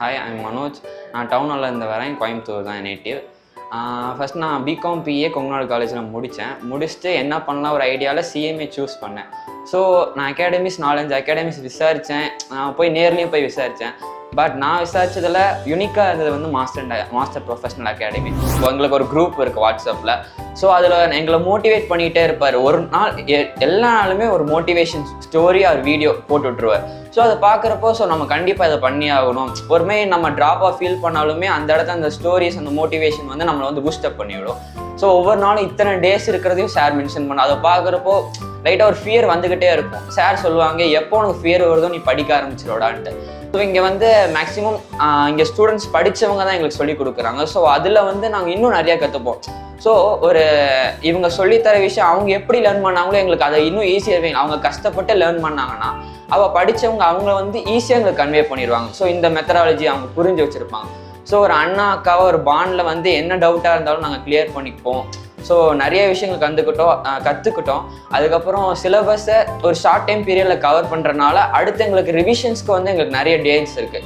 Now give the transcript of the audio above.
Hi, I'm Manoj. நான் டவுனில் இருந்து வரேன். கோயம்புத்தூர் தான் நேட்டிவ். ஃபஸ்ட் நான் பிகாம் பிஏ கொங்குநாடு காலேஜில் முடிச்சுட்டு என்ன பண்ணலாம் ஒரு ஐடியாவில் சிஎம்ஏ சூஸ் பண்ணேன். ஸோ நான் நாலஞ்சு அகாடமிஸ் விசாரித்தேன். நான் நேர்லேயும் போய் விசாரித்தேன். பட் நான் விசாரிச்சதில் யூனிக்காக இருந்தது வந்து மாஸ்டர் ப்ரொஃபஷனல் அகாடமி. எங்களுக்கு ஒரு குரூப் இருக்குது வாட்ஸ்அப்பில். ஸோ அதில் எங்களை மோட்டிவேட் பண்ணிகிட்டே இருப்பார். ஒரு நாள் எல்லா நாளுமே ஒரு மோட்டிவேஷன் ஸ்டோரி ஒரு வீடியோ போட்டு விட்ருவார். ஸோ அதை பார்க்குறப்போ நம்ம கண்டிப்பாக இதை பண்ணி ஆகணும். ஒருமே நம்ம ட்ராப்பாக ஃபீல் பண்ணாலுமே அந்த இடத்துல அந்த ஸ்டோரிஸ் அந்த மோட்டிவேஷன் வந்து நம்மளை வந்து பூஸ்டப் பண்ணிவிடும். ஸோ ஒவ்வொரு நாளும் இத்தனை டேஸ் இருக்கிறதையும் சார் மென்ஷன் பண்ண அதை பார்க்குறப்போ லைட்டாக ஒரு ஃபியர் வந்துக்கிட்டே இருக்கும். சார் சொல்லுவாங்க, எப்போ உனக்கு ஃபியர் வருதோ நீ படிக்க ஆரம்பிச்சிடோடான்ட்டு. ஸோ இங்கே வந்து மேக்ஸிமம் இங்கே ஸ்டூடெண்ட்ஸ் படித்தவங்க தான் எங்களுக்கு சொல்லிக் கொடுக்குறாங்க. ஸோ அதில் வந்து நாங்கள் இன்னும் நிறையா கற்றுப்போம். ஸோ இவங்க சொல்லித்தர விஷயம் அவங்க எப்படி லேர்ன் பண்ணாங்களோ எங்களுக்கு அதை இன்னும் ஈஸியாக அவங்க கஷ்டப்பட்டு லேர்ன் பண்ணாங்கன்னா படித்தவங்க அவங்கள வந்து ஈஸியாக எங்களுக்கு கன்வே பண்ணிடுவாங்க. ஸோ இந்த மெத்தடாலஜி அவங்க புரிஞ்சு வச்சுருப்பாங்க. ஸோ ஒரு அண்ணா அக்காவை ஒரு பாண்டில் வந்து என்ன டவுட்டாக இருந்தாலும் நாங்கள் கிளியர் பண்ணிப்போம். ஸோ நிறைய விஷயங்கள் கற்றுக்கிட்டோம். அதுக்கப்புறம் சிலபஸை ஒரு ஷார்ட் டைம் பீரியடில் கவர் பண்ணுறதுனால அடுத்து எங்களுக்கு ரிவிஷன்ஸ்க்கு வந்து எங்களுக்கு நிறைய டேட்ஸ் இருக்குது.